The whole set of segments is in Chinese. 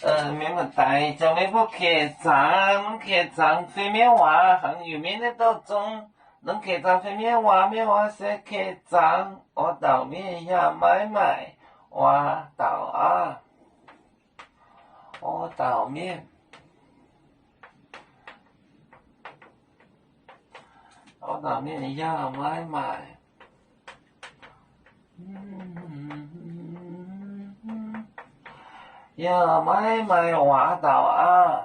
面目大，就面不客栈飞面话，很有名的都中，能客栈飞面话是客栈，我到面呀买，我到啊，我到面，我到面呀买。呀买我到啊，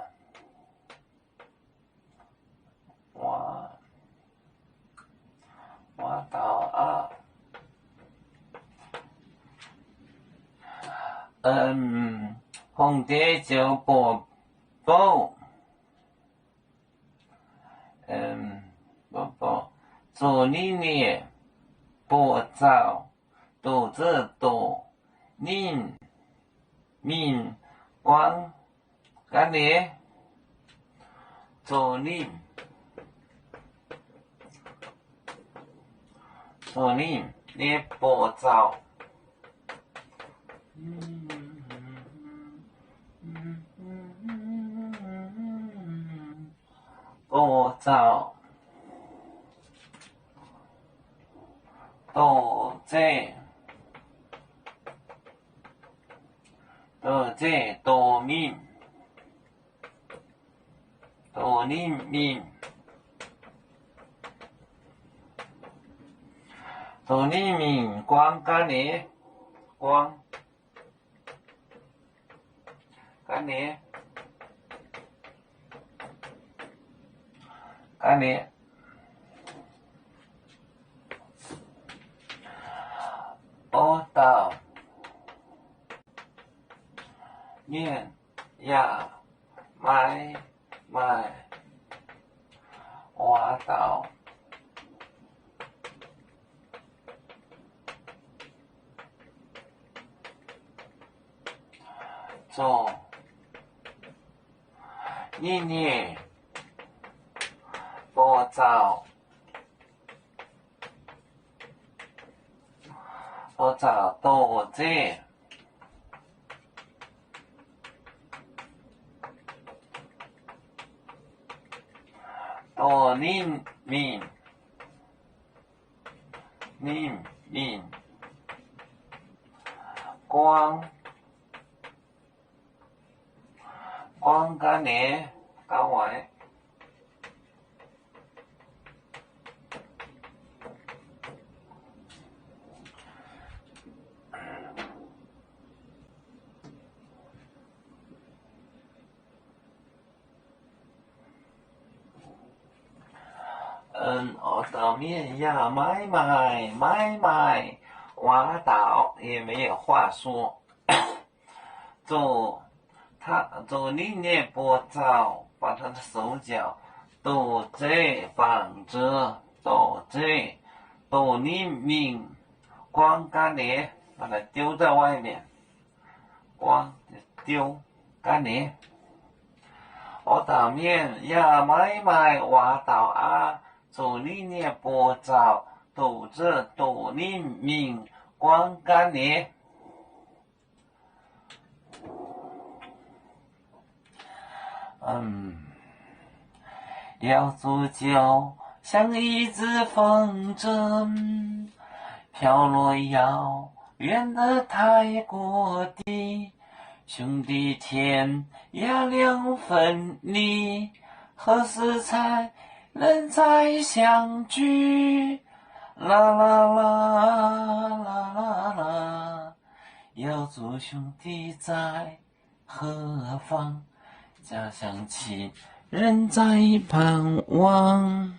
我到啊，红蝶就不，祝你呢不早，肚子多，人民光干呢，祝你你不早。不早，多谢，多民，多人民，多人民光干呢，光干呢，干呢。我到面呀买，我到做一年不早。我找多谢，多人民，光干呢，搞完。我到面呀买，我到也没有话说。做你呢不早，把他的手脚都这放着，都这都你命光干呢，把它丢在外面，光丢干呢。我到面呀买，我到啊，做你呢不早，都这都你命光干呢。要足球像一只风筝，飘落遥远的太过地，兄弟天涯两分离，何时才能再相聚？啦啦啦啦啦啦，要做兄弟在何方？家乡亲人在盼望。